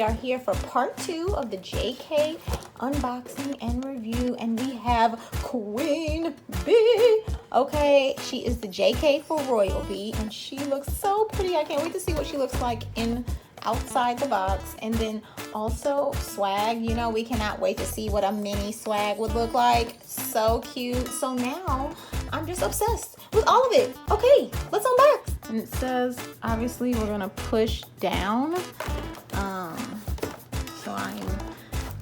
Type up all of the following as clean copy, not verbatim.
we are here for part 2 of the JK unboxing and review, and we have Queen Bee. Okay, she is the JK for Royal Bee, and she looks so pretty. I can't wait to see what she looks like in outside the box. And then also swag, you know, we cannot wait to see what a mini swag would look like. So cute. So now I'm just obsessed with all of it. Okay, let's unbox. And it says, obviously, we're gonna push down. So I'm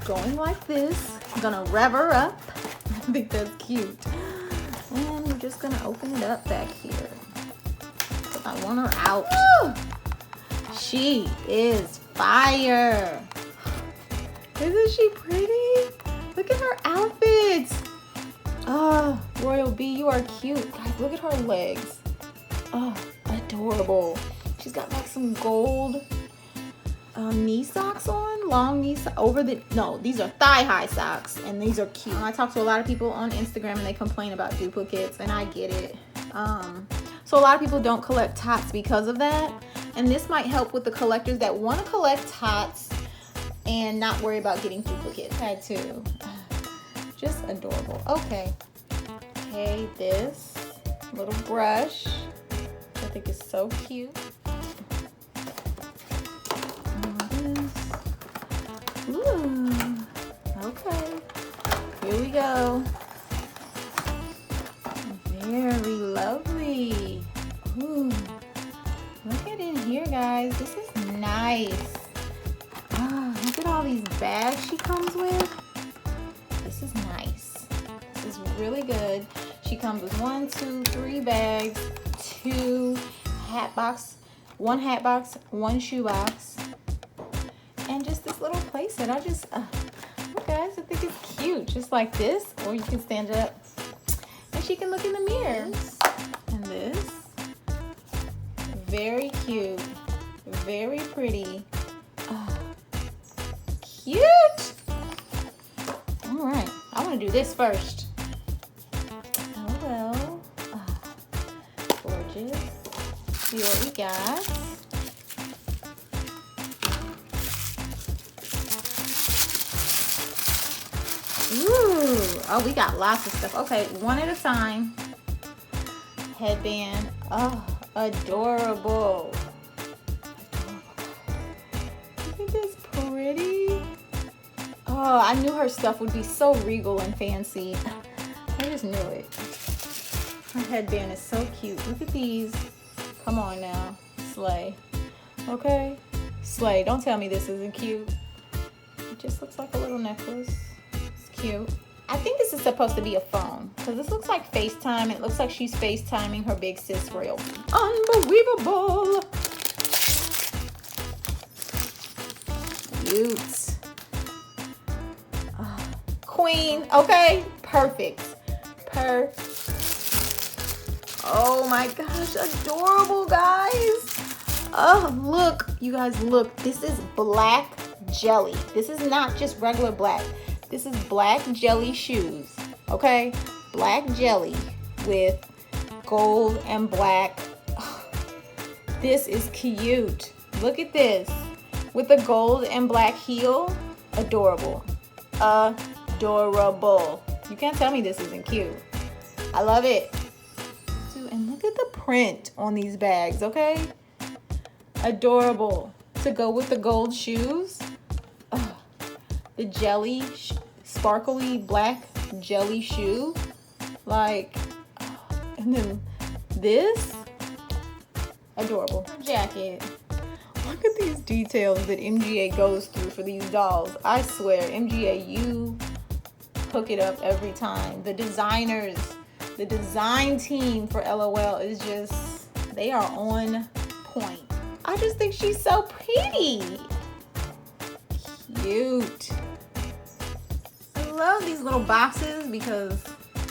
going like this. I'm gonna rev her up. I think that's cute. And we're just gonna open it up back here. I want her out. She is fire. Isn't she pretty? Look at her outfits. Oh, Royal Bee, you are cute. Guys, look at her legs. Oh, adorable. She's got like some gold knee socks on, long knee socks over the, no, these are thigh-high socks, and these are cute. I talk to a lot of people on Instagram and they complain about duplicates, and I get it. So a lot of people don't collect tots because of that, and this might help with the collectors that want to collect tots and not worry about getting duplicates. Had to. Just adorable. Okay, this little brush I think is so cute. Ooh, okay, here we go. Very lovely. Ooh, look at in here, guys. This is nice. Ah, look at all these bags she comes with. This is nice. This is really good. She comes with 1, 2, 3 bags, 2 hat box, 1 hat box, 1 shoe box, and just this little playset. I just, look guys, I think it's cute. Just like this, or you can stand up and she can look in the mirror. And this, very cute, very pretty. Cute. All right, I want to do this first. Oh well. Gorgeous. See what we got. Ooh, oh, we got lots of stuff. Okay, one at a time. Headband. Oh, adorable. Look at this pretty. Oh, I knew her stuff would be so regal and fancy. I just knew it. Her headband is so cute. Look at these. Come on now. Slay. Okay? Slay. Don't tell me this isn't cute. It just looks like a little necklace. It's cute. I think this is supposed to be a phone, because this looks like FaceTime. It looks like she's FaceTiming her big sis Royal. Unbelievable. Cute. Queen, okay? Perfect. Oh my gosh, adorable, guys. Oh, look, you guys, look. This is black jelly. This is not just regular black. This is black jelly shoes, okay? Black jelly with gold and black. Oh, this is cute. Look at this. With the gold and black heel. Adorable. Adorable. You can't tell me this isn't cute. I love it. And look at the print on these bags, okay? Adorable. To go with the gold shoes. The jelly, sparkly black jelly shoe. Like, and then this. Adorable. Jacket. Look at these details that MGA goes through for these dolls. I swear, MGA, you hook it up every time. The designers, the design team for LOL is just, they are on point. I just think she's so pretty. Cute. I love these little boxes because,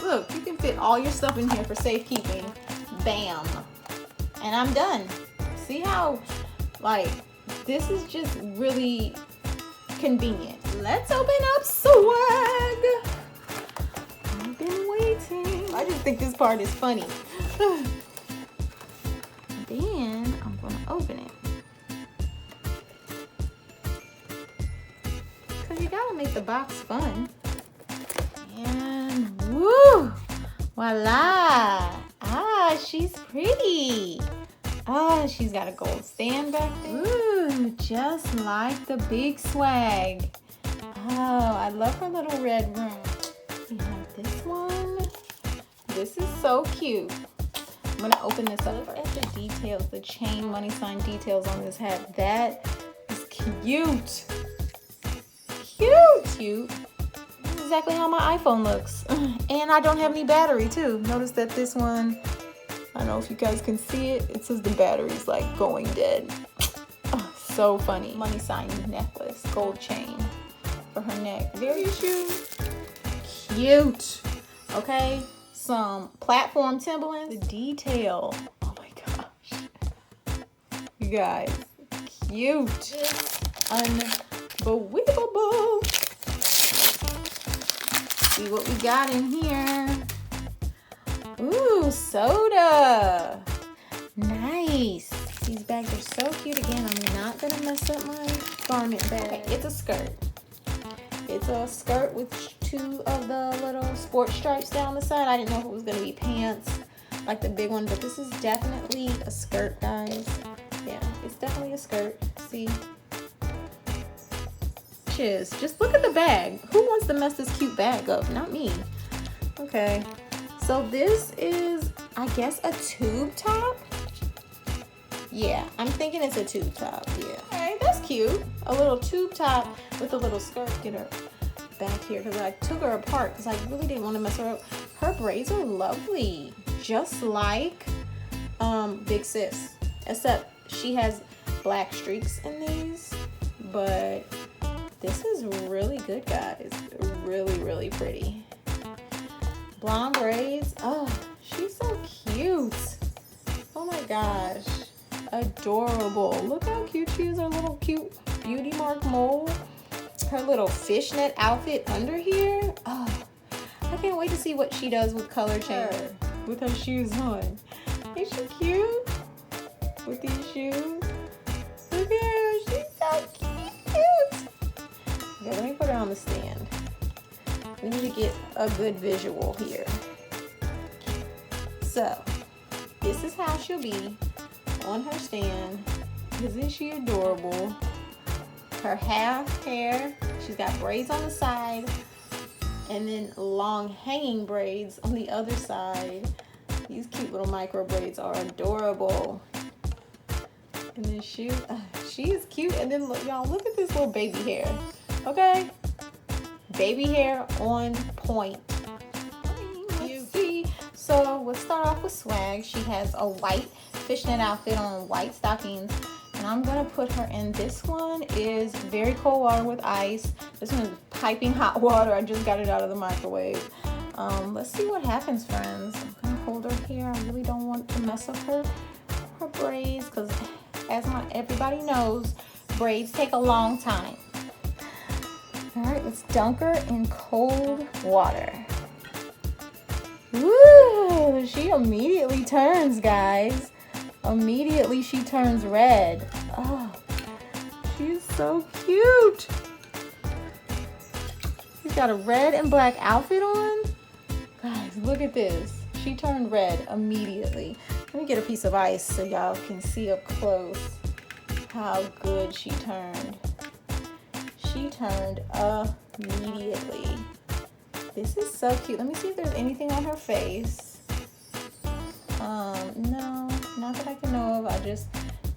look, you can fit all your stuff in here for safekeeping. Bam. And I'm done. See how, like, this is just really convenient. Let's open up swag. I've been waiting. I just think this part is funny. Then I'm gonna open it. make the box fun. And woo! Voila! Ah, she's pretty. Oh, she's got a gold stand back there. Ooh, just like the big swag. Oh, I love her little red room. We have this one. This is so cute. I'm gonna open this up. Look at the details, the chain money sign details on this hat. That is cute. Cute. This is exactly how my iPhone looks. And I don't have any battery too. Notice that this one, I don't know if you guys can see it. It says the battery's like going dead. Oh, so funny. Money sign necklace, gold chain for her neck. Very cute. Okay, some platform Timberlands. The detail. Oh my gosh. You guys, cute. Unbelievable. See what we got in here. Ooh, soda. Nice. These bags are so cute. Again, I'm not gonna mess up my garment bag. Okay, it's a skirt. It's a skirt with 2 of the little sport stripes down the side. I didn't know if it was gonna be pants like the big one, but this is definitely a skirt, guys. Yeah, it's definitely a skirt. See? Just look at the bag. Who wants to mess this cute bag up? Not me. Okay. So this is, I guess, a tube top. Yeah, I'm thinking it's a tube top. Yeah. Okay, that's cute. A little tube top with a little skirt. Get her back here because I took her apart because I really didn't want to mess her up. Her braids are lovely, just like Big Sis, except she has black streaks in these. But this is really good, guys. Really pretty. Blonde braids. Oh, she's so cute. Oh my gosh. Adorable. Look how cute she is. Her little cute beauty mark mole. Her little fishnet outfit under here. Oh, I can't wait to see what she does with color change with her shoes on. Ain't she cute? With these shoes. Look at her. She's so cute. Okay, let me put her on the stand. We need to get a good visual here. So, this is how she'll be on her stand. Isn't she adorable? Her half hair, she's got braids on the side, and then long hanging braids on the other side. These cute little micro braids are adorable. And then she is cute. And then look, y'all, look at this little baby hair. Okay? Baby hair on point. Let's see. So we'll start off with swag. She has a white fishnet outfit on, white stockings, and I'm gonna put her in. This one is very cold water with ice. This one is piping hot water. I just got it out of the microwave. Let's see what happens, friends. I'm gonna hold her here. I really don't want to mess up her braids because, as everybody knows, braids take a long time. All right, let's dunk her in cold water. Woo! She immediately turns, guys. Immediately she turns red. Oh, she's so cute. She's got a red and black outfit on. Guys, look at this. She turned red immediately. Let me get a piece of ice so y'all can see up close how good she turned. She turned immediately. This is so cute. Let me see if there's anything on her face. No, not that I can know of.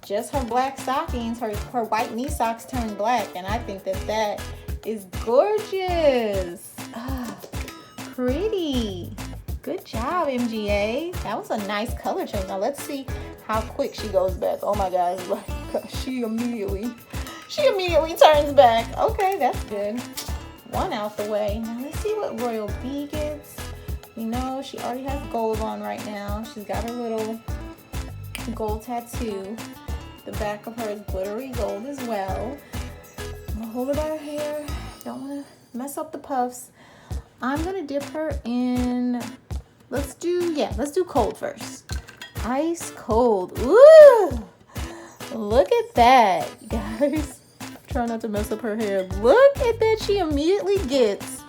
Just her black stockings, her white knee socks turned black, and I think that is gorgeous. Ah, pretty. Good job, MGA. That was a nice color change. Now let's see how quick she goes back. Oh my gosh, she immediately turns back. Okay, that's good. One out the way. Now let's see what Royal B gets. You know, she already has gold on right now. She's got her little gold tattoo. The back of her is glittery gold as well. I'm gonna hold her by her hair. Don't want to mess up the puffs. I'm gonna dip her in. Let's do cold first. Ice cold. Ooh! Look at that, guys. Try not to mess up her hair. Look at that. She immediately gets.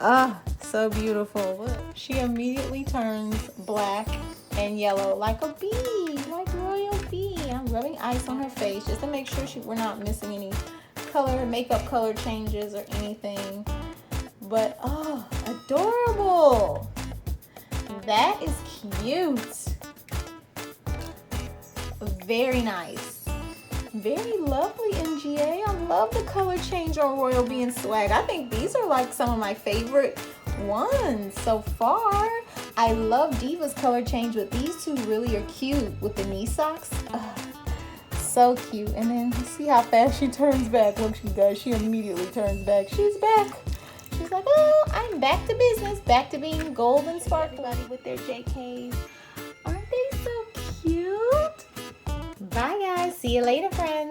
Ah, so beautiful. Look. She immediately turns black and yellow like a bee, like royal bee. I'm rubbing ice on her face just to make sure we're not missing any makeup color changes or anything. But oh, adorable. That is cute. Very nice. Very lovely, MGA. I love the color change on Royal Bee and Swag. I think these are like some of my favorite ones so far. I love Diva's color change, but these two really are cute with the knee socks. So cute. And then see how fast she turns back. Look, she does. She immediately turns back. She's back. She's like, oh, I'm back to business. Back to being golden sparkly with their JKs. Aren't they so cute? Bye, guys. See you later, friends.